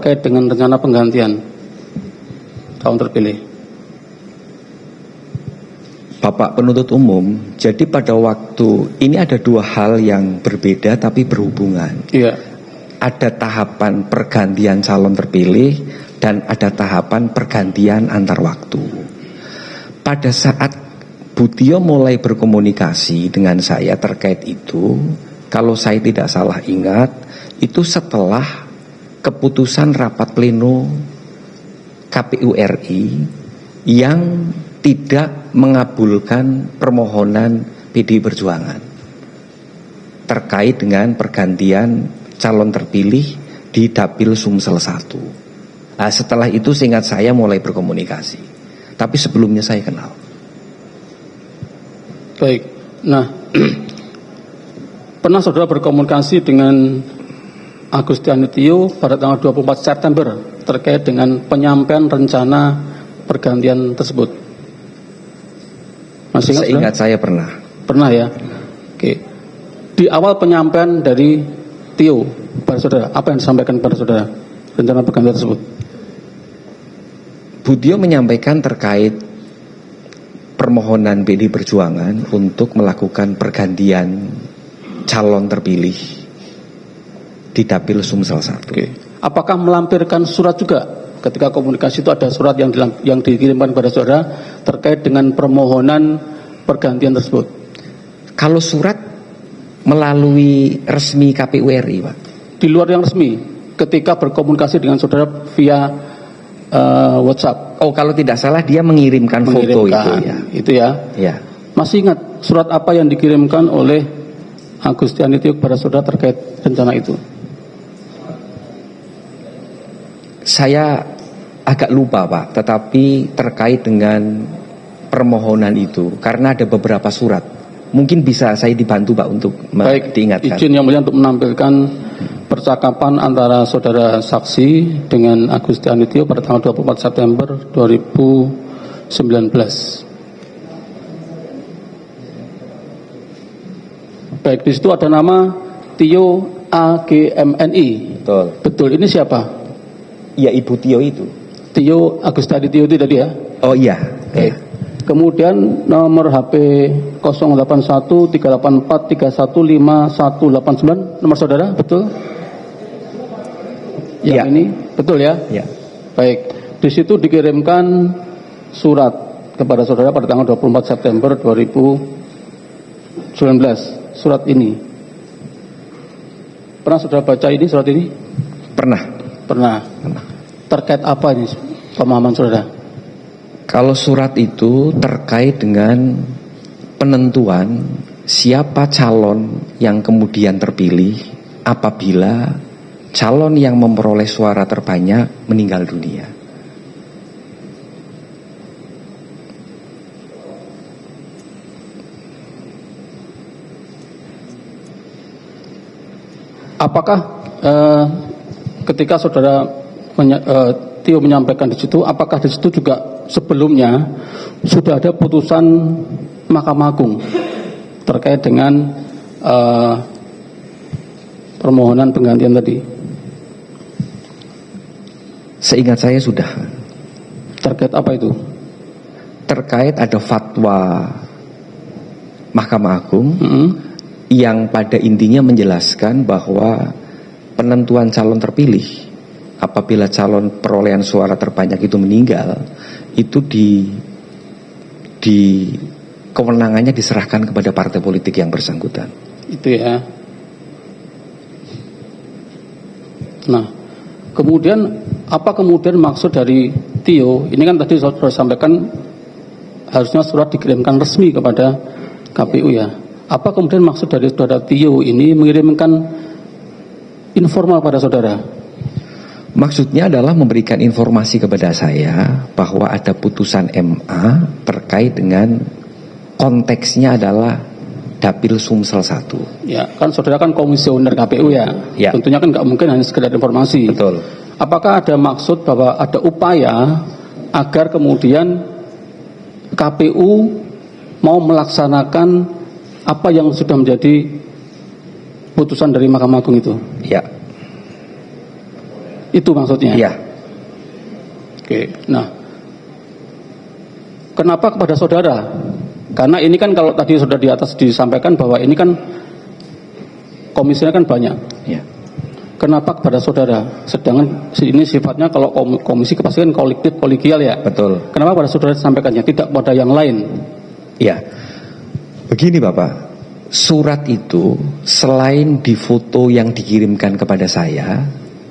terkait dengan rencana penggantian calon terpilih. Bapak penuntut umum, jadi pada waktu ini ada dua hal yang berbeda tapi berhubungan. Iya. Ada tahapan pergantian calon terpilih dan ada tahapan pergantian antar waktu. Pada saat Budio mulai berkomunikasi dengan saya terkait itu, kalau saya tidak salah ingat, itu setelah keputusan rapat pleno KPU RI yang tidak mengabulkan permohonan PDI Perjuangan terkait dengan pergantian calon terpilih di Dapil Sumsel 1. Nah, setelah itu seingat saya mulai berkomunikasi. Tapi sebelumnya saya kenal. Baik. Nah, pernah saudara berkomunikasi dengan Agustiani Tio pada tanggal 24 September terkait dengan penyampaian rencana pergantian tersebut? Masih ingat? Seingat saya pernah. Pernah ya. Oke. Di awal penyampaian dari Tio pada saudara, apa yang disampaikan pada saudara rencana pergantian tersebut? Budio menyampaikan terkait permohonan PDI Perjuangan untuk melakukan pergantian calon terpilih di Dapil Sumsel 1. Oke. Apakah melampirkan surat juga ketika komunikasi itu ada surat yang dikirimkan pada saudara terkait dengan permohonan pergantian tersebut? Kalau surat melalui resmi KPU RI, Pak. Di luar yang resmi, ketika berkomunikasi dengan saudara via WhatsApp. Oh, kalau tidak salah dia mengirimkan foto itu ya. Itu ya. Ya. Masih ingat surat apa yang dikirimkan oleh Agustiani Tio kepada saudara terkait rencana itu? Saya agak lupa, Pak, tetapi terkait dengan permohonan itu karena ada beberapa surat. Mungkin bisa saya dibantu, Pak, untuk diingatkan. Izin yang mulia untuk menampilkan percakapan antara saudara saksi dengan Agustiani Tio pada tanggal 24 September 2019. Baik, di situ ada nama Tio AGMNI. Betul. Betul, ini siapa? Ya, Ibu Tio itu. Tio Agustiani Tio itu tadi ya? Oh iya. Oke. Ya. Kemudian nomor HP 081 384 3151 nomor saudara, betul? Yang Ya. ini, betul ya? Ya. Baik, di situ dikirimkan surat kepada saudara pada tanggal 24 September 2019. Surat ini pernah saudara baca ini, surat ini? Pernah. Pernah. Terkait apa ini pemahaman saudara? Kalau surat itu terkait dengan penentuan siapa calon yang kemudian terpilih apabila calon yang memperoleh suara terbanyak meninggal dunia. Apakah ketika saudara Tio menyampaikan di situ, apakah di situ juga sebelumnya sudah ada putusan Mahkamah Agung terkait dengan permohonan penggantian tadi? Seingat saya sudah. Terkait apa itu? Terkait ada fatwa Mahkamah Agung yang pada intinya menjelaskan bahwa penentuan calon terpilih apabila calon perolehan suara terbanyak itu meninggal, itu di kewenangannya diserahkan kepada partai politik yang bersangkutan. Itu ya. Nah, kemudian apa kemudian maksud dari Tio? Ini kan tadi saudara sampaikan harusnya surat dikirimkan resmi kepada KPU ya. Apa kemudian maksud dari saudara Tio ini mengirimkan informal pada saudara? Maksudnya adalah memberikan informasi kepada saya bahwa ada putusan MA terkait dengan konteksnya adalah Dapil Sumsel 1. Ya, kan saudara kan komisioner KPU ya. Ya. Tentunya kan nggak mungkin hanya sekedar informasi. Betul. Apakah ada maksud bahwa ada upaya agar kemudian KPU mau melaksanakan apa yang sudah menjadi putusan dari Mahkamah Agung itu? Ya. Itu maksudnya? Iya. Oke, nah kenapa kepada saudara? Karena ini kan kalau tadi sudah di atas disampaikan bahwa ini kan komisinya kan banyak. Iya. Kenapa kepada saudara? Sedangkan ini sifatnya kalau komisi kepastian kolektif kolegial ya. Betul. Kenapa pada saudara disampaikannya, tidak pada yang lain? Iya. Begini Bapak, surat itu selain di foto yang dikirimkan kepada saya,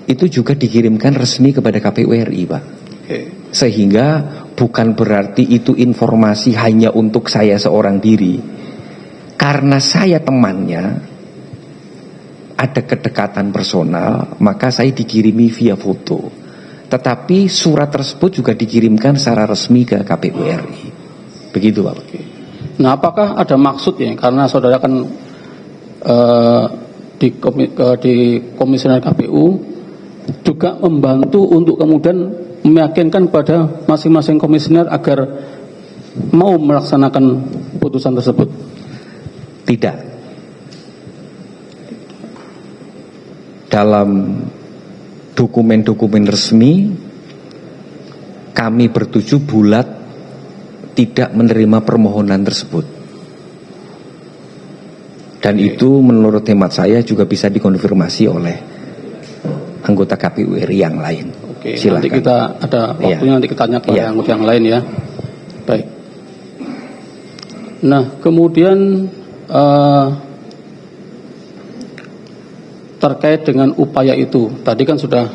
itu juga dikirimkan resmi kepada KPU RI, Pak. Oke. Sehingga bukan berarti itu informasi hanya untuk saya seorang diri. Karena saya temannya, ada kedekatan personal, maka saya dikirimi via foto. Tetapi surat tersebut juga dikirimkan secara resmi ke KPU RI. Begitu Pak. Oke. Nah, apakah ada maksud ya? Karena saudara kan di komisioner KPU juga membantu untuk kemudian meyakinkan pada masing-masing komisioner agar mau melaksanakan putusan tersebut. Tidak. Dalam dokumen-dokumen resmi kami bertujuh bulat tidak menerima permohonan tersebut. Dan itu menurut hemat saya juga bisa dikonfirmasi oleh anggota KPU RI yang lain. Oke, silakan. nanti kita ada waktunya, nanti kita tanya kepada anggota yang lain ya. Baik. Nah, kemudian terkait dengan upaya itu, tadi kan sudah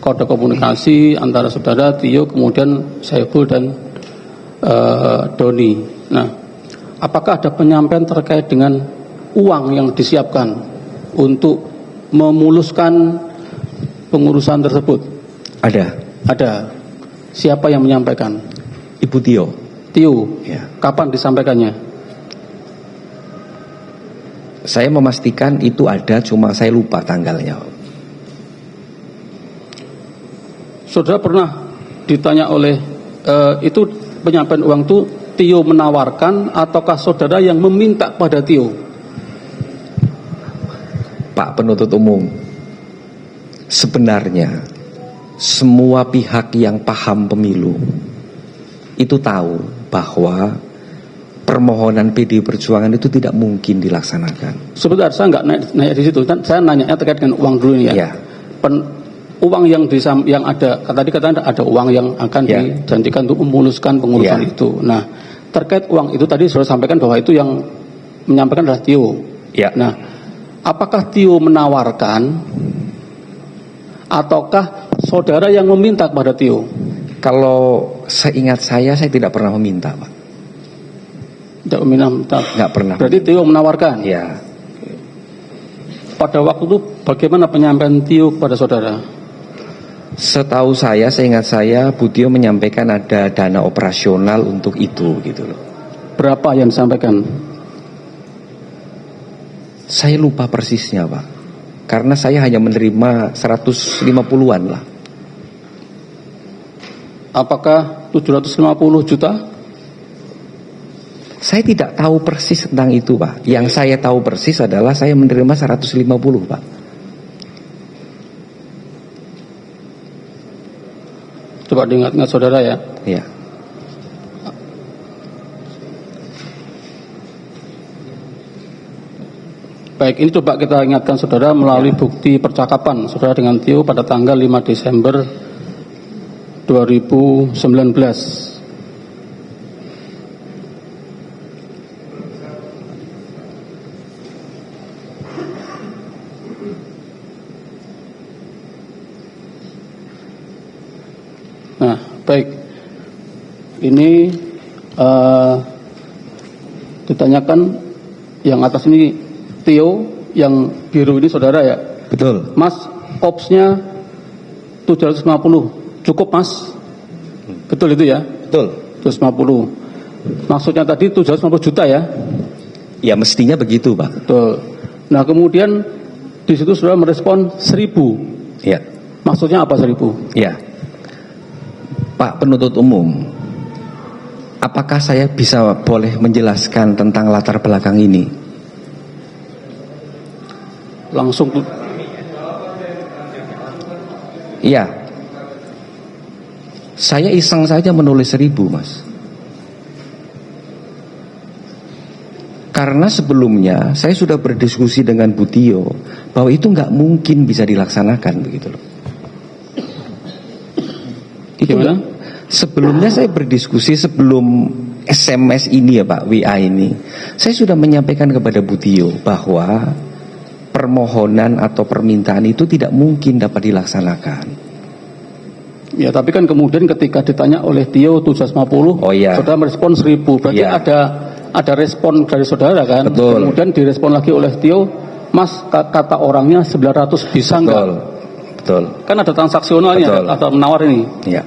kode komunikasi antara saudara Tio, kemudian Saiful dan Doni. Nah, apakah ada penyampaian terkait dengan uang yang disiapkan untuk memuluskan pengurusan tersebut? Ada. Siapa yang menyampaikan? Ibu Tio. Tio. Ya. Kapan disampaikannya? Saya memastikan itu ada, cuma saya lupa tanggalnya. Saudara pernah ditanya oleh itu penyampaian uang itu Tio menawarkan ataukah saudara yang meminta pada Tio? Pak penuntut umum, sebenarnya semua pihak yang paham pemilu itu tahu bahwa permohonan PD Perjuangan itu tidak mungkin dilaksanakan. Sebentar, saya nggak nanya di situ. Saya nanya terkait dengan uang dulu ya. Ya. Uang yang ada, tadi katanya ada uang yang akan dijanjikan untuk memuluskan pengurusan itu. Nah, terkait uang itu tadi sudah sampaikan bahwa itu yang menyampaikan adalah Tio. Ya. Nah, apakah Tio menawarkan ataukah saudara yang meminta kepada Tio? Kalau seingat saya tidak pernah meminta, Pak. Tidak meminta. Nggak pernah. Berarti Tio menawarkan. Ya. Pada waktu itu bagaimana penyampaian Tio kepada saudara? Setahu saya, seingat saya, Bu Tio menyampaikan ada dana operasional untuk itu, gitu loh. Berapa yang disampaikan? Saya lupa persisnya, Pak. Karena saya hanya menerima 150-an lah. Apakah 750 juta? Saya tidak tahu persis tentang itu, Pak. Yang saya tahu persis adalah saya menerima 150, Pak. Coba diingat-ingat saudara ya. Iya. Baik, ini coba kita ingatkan saudara melalui bukti percakapan saudara dengan Tio pada tanggal 5 Desember 2019. Nah, baik. Ini ditanyakan yang atas ini Tio, yang biru ini saudara ya? Betul. Mas, opsnya 750, cukup Mas? Betul itu ya? Betul. 750. Maksudnya tadi 750 juta ya? Ya mestinya begitu, Pak. Betul. Nah kemudian di situ saudara merespon 1000. Ya. Maksudnya apa 1000? Ya. Pak penuntut umum, apakah saya bisa boleh menjelaskan tentang latar belakang ini? Langsung Iya, saya iseng saja menulis 1000, Mas. Karena sebelumnya saya sudah berdiskusi dengan Bu Tio bahwa itu nggak mungkin bisa dilaksanakan begitu loh. Itu Gimana? Sebelumnya saya berdiskusi sebelum SMS ini ya Pak, WA ini, saya sudah menyampaikan kepada Bu Tio bahwa permohonan atau permintaan itu tidak mungkin dapat dilaksanakan. Ya, tapi kan kemudian ketika ditanya oleh Tio 750, Oh iya. saudara merespon 1000. Berarti Iya. ada respon dari saudara kan? Betul. Kemudian direspon lagi oleh Tio, Mas, kata orangnya 900 bisa nggak? Betul. Kan ada transaksionalnya, Betul. ada menawar ini. Iya.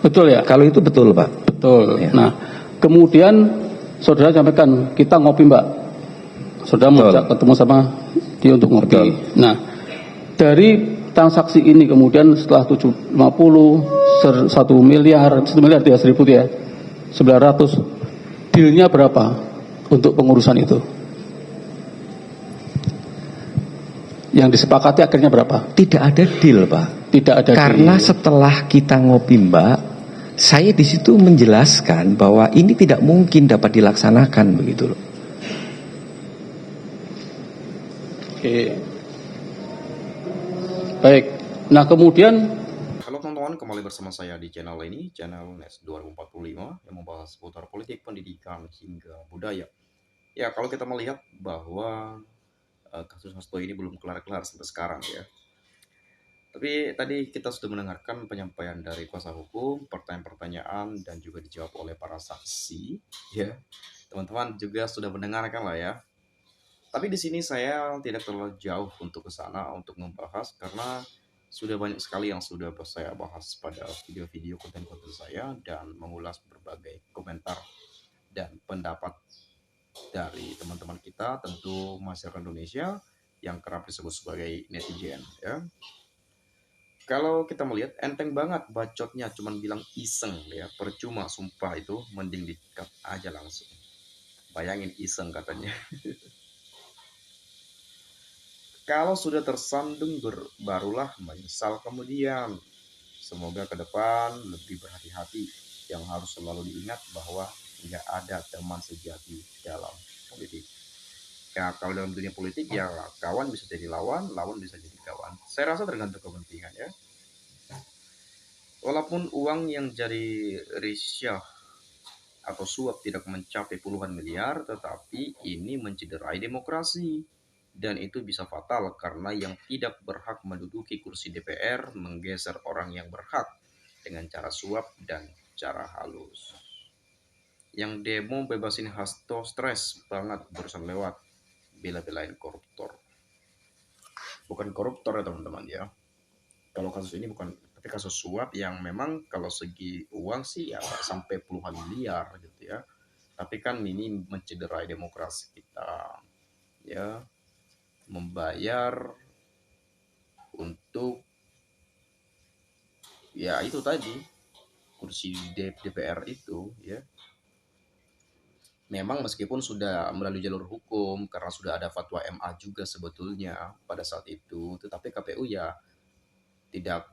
Betul ya? Kalau itu betul Pak. Betul. Ya. Nah, kemudian saudara sampaikan, kita ngopi Mbak. Saudara Betul. mau ketemu sama dia untuk ngopi. Betul. Nah, dari transaksi ini kemudian setelah 750, 1 miliar, 1 miliar ya, 1000 ya, 900, dealnya berapa untuk pengurusan itu? Yang disepakati akhirnya berapa? Tidak ada deal Pak. Tidak ada Karena deal. setelah kita ngopi Mbak, saya di situ menjelaskan bahwa ini tidak mungkin dapat dilaksanakan begitu loh. Oke. Baik. Nah, kemudian Halo teman-teman, kembali bersama saya di channel ini, channel NES 2045 yang membahas seputar politik, pendidikan, hingga budaya. Ya, kalau kita melihat bahwa kasus Hasto ini belum kelar-kelar sampai sekarang ya. Tapi tadi kita sudah mendengarkan penyampaian dari kuasa hukum, pertanyaan-pertanyaan, dan juga dijawab oleh para saksi. Ya, teman-teman juga sudah mendengarkan lah ya. Tapi di sini saya tidak terlalu jauh untuk ke sana untuk membahas karena sudah banyak sekali yang sudah saya bahas pada video-video konten-konten saya dan mengulas berbagai komentar dan pendapat dari teman-teman kita, tentu masyarakat Indonesia yang kerap disebut sebagai netizen ya. Kalau kita melihat enteng banget bacotnya, cuman bilang iseng ya, percuma sumpah itu, mending di-cut aja langsung. Bayangin iseng katanya. Kalau sudah tersandung barulah menyesal kemudian. Semoga ke depan lebih berhati-hati. Yang harus selalu diingat bahwa nggak ada teman sejati dalam politik. Ya, kalau dalam dunia politik ya kawan bisa jadi lawan, lawan bisa jadi kawan. Saya rasa tergantung kepentingan ya. Walaupun uang yang jadi risyah atau suap tidak mencapai puluhan miliar, tetapi ini mencederai demokrasi. Dan itu bisa fatal karena yang tidak berhak menduduki kursi DPR menggeser orang yang berhak dengan cara suap dan cara halus. Yang demo bebasin Hasto stres banget barusan lewat, bela-belain koruptor. Bukan koruptor ya teman-teman ya. Kalau kasus ini bukan, tapi kasus suap yang memang kalau segi uang sih ya sampai puluhan miliar gitu ya. Tapi kan ini mencederai demokrasi kita ya. Membayar untuk ya itu tadi kursi DPR itu ya. Memang meskipun sudah melalui jalur hukum karena sudah ada fatwa MA juga sebetulnya pada saat itu, tetapi KPU ya tidak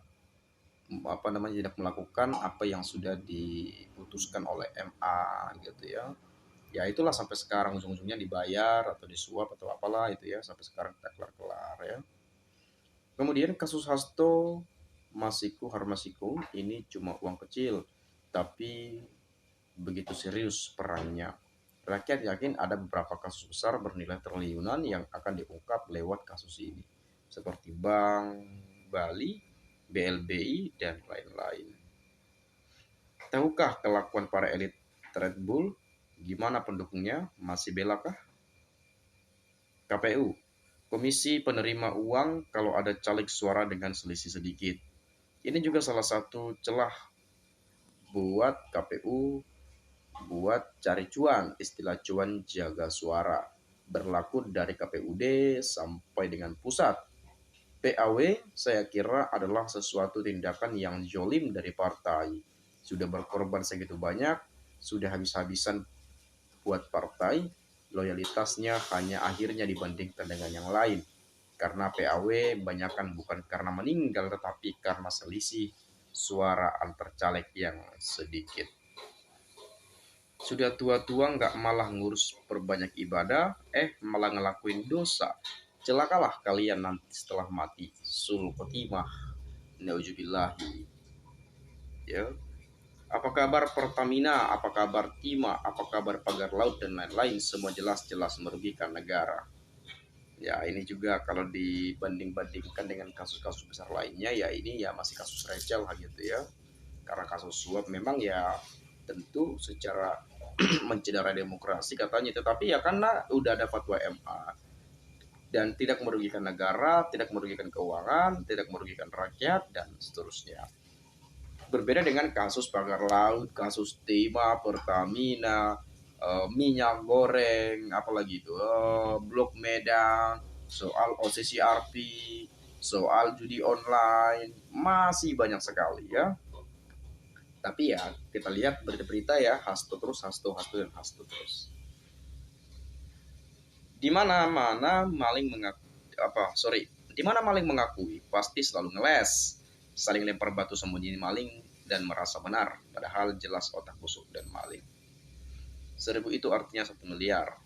tidak melakukan apa yang sudah diputuskan oleh MA gitu ya. Ya itulah sampai sekarang ujung-ujungnya dibayar atau disuap atau apalah itu ya, sampai sekarang tidak kelar-kelar ya. Kemudian kasus Hasto Masiku Harmasiku ini cuma uang kecil, tapi begitu serius perannya. Rakyat yakin ada beberapa kasus besar bernilai triliunan yang akan diungkap lewat kasus ini, seperti Bank Bali, BLBI, dan lain-lain. Tahukah kelakuan para elit Red Bull? Gimana pendukungnya? Masih belakah? KPU, Komisi Penerima Uang kalau ada caleg suara dengan selisih sedikit. Ini juga salah satu celah buat KPU buat cari cuan, istilah cuan jaga suara. Berlaku dari KPUD sampai dengan pusat. PAW saya kira adalah sesuatu tindakan yang jolim dari partai. Sudah berkorban segitu banyak, sudah habis-habisan buat partai, loyalitasnya hanya akhirnya dibandingkan dengan yang lain. karena PAW banyakkan bukan karena meninggal tetapi karena selisih suara antar caleg yang sedikit. Sudah tua-tua nggak malah ngurus perbanyak ibadah, malah ngelakuin dosa. Celakalah kalian nanti setelah mati. Sul khotimah. Nauzubillahi. Ya. Apa kabar Pertamina? Apa kabar Tima? Apa kabar pagar laut dan lain-lain? Semua jelas-jelas merugikan negara. Ya ini juga kalau dibanding-bandingkan dengan kasus-kasus besar lainnya, ya ini ya masih kasus receh lah gitu ya. Karena kasus suap memang ya tentu secara mencederai demokrasi katanya, tetapi ya karena udah ada fatwa MA dan tidak merugikan negara, tidak merugikan keuangan, tidak merugikan rakyat dan seterusnya. Berbeda dengan kasus pagar laut, kasus Tima, Pertamina, minyak goreng, apalagi itu, Blok Medan, soal OCCRP, soal judi online, masih banyak sekali ya. Tapi ya kita lihat berita-berita ya, hasto terus, hasto dan hasto terus. Di mana-mana maling mengakui pasti selalu ngeles, saling lempar batu sembunyi maling dan merasa benar, padahal jelas otak busuk dan maling. 1000 itu artinya 1 miliar.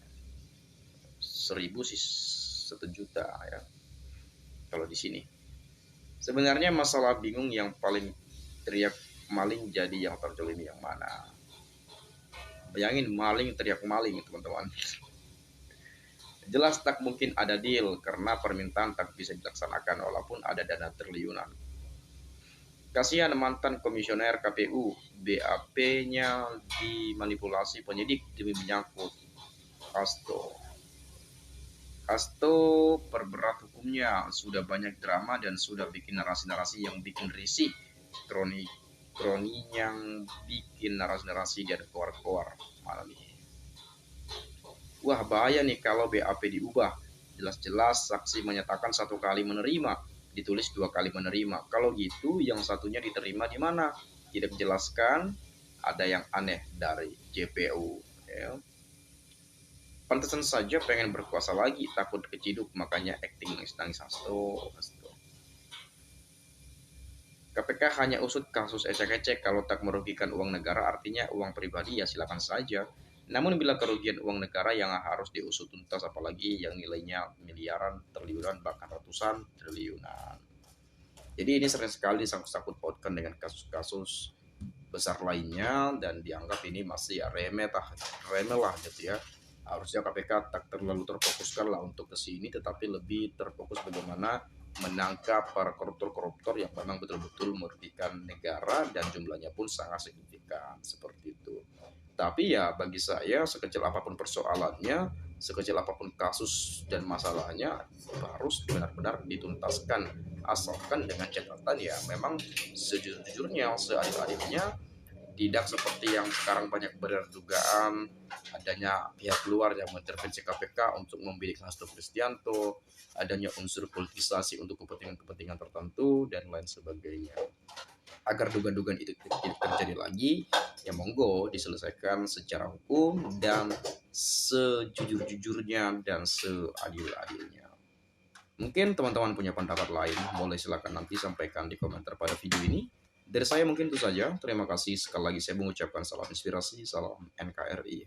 1000 sih 1 juta ya. Kalau di sini. Sebenarnya masalah bingung yang paling teriak maling jadi yang terzalimi yang mana. Bayangin maling teriak maling teman-teman. Jelas tak mungkin ada deal karena permintaan tak bisa dilaksanakan walaupun ada dana triliunan. Kasihan mantan komisioner KPU, BAP-nya dimanipulasi penyidik demi menyangkut Hasto perberat hukumnya, sudah banyak drama dan sudah bikin narasi-narasi yang bikin risih. Kroni yang bikin narasi-narasi dan keluar-keluar malam ini. Wah bahaya nih kalau BAP diubah. Jelas-jelas saksi menyatakan 1 kali menerima, ditulis 2 kali menerima. Kalau gitu yang satunya diterima di mana? Tidak dijelaskan, ada yang aneh dari JPU. Ya. Pantesan saja pengen berkuasa lagi, takut keciduk, makanya acting nangis Hasto. KPK hanya usut kasus ecek-ecek, kalau tak merugikan uang negara artinya uang pribadi ya silakan saja. Namun bila kerugian uang negara yang harus diusut tuntas, apalagi yang nilainya miliaran, triliunan, bahkan ratusan triliunan. Jadi ini sering sekali disangkut pautkan dengan kasus-kasus besar lainnya dan dianggap ini masih ya remeh lah gitu ya. Harusnya KPK tak terlalu terfokuskan lah untuk ke sini, tetapi lebih terfokus bagaimana menangkap para koruptor yang memang betul-betul merugikan negara dan jumlahnya pun sangat signifikan seperti itu. Tapi ya bagi saya sekecil apapun persoalannya, sekecil apapun kasus dan masalahnya harus benar-benar dituntaskan, asalkan dengan catatan ya memang sejujurnya, seadil-adilnya, tidak seperti yang sekarang banyak beredar dugaan adanya pihak luar yang mengintervensi KPK untuk membidik Hasto Kristianto, adanya unsur politisasi untuk kepentingan tertentu dan lain sebagainya. Agar dugaan-dugaan itu tidak terjadi lagi, ya monggo diselesaikan secara hukum dan sejujur-jujurnya dan seadil-adilnya. Mungkin teman-teman punya pendapat lain, boleh silakan nanti sampaikan di komentar pada video ini. Dari saya mungkin itu saja. Terima kasih sekali lagi, saya mengucapkan salam inspirasi, salam NKRI.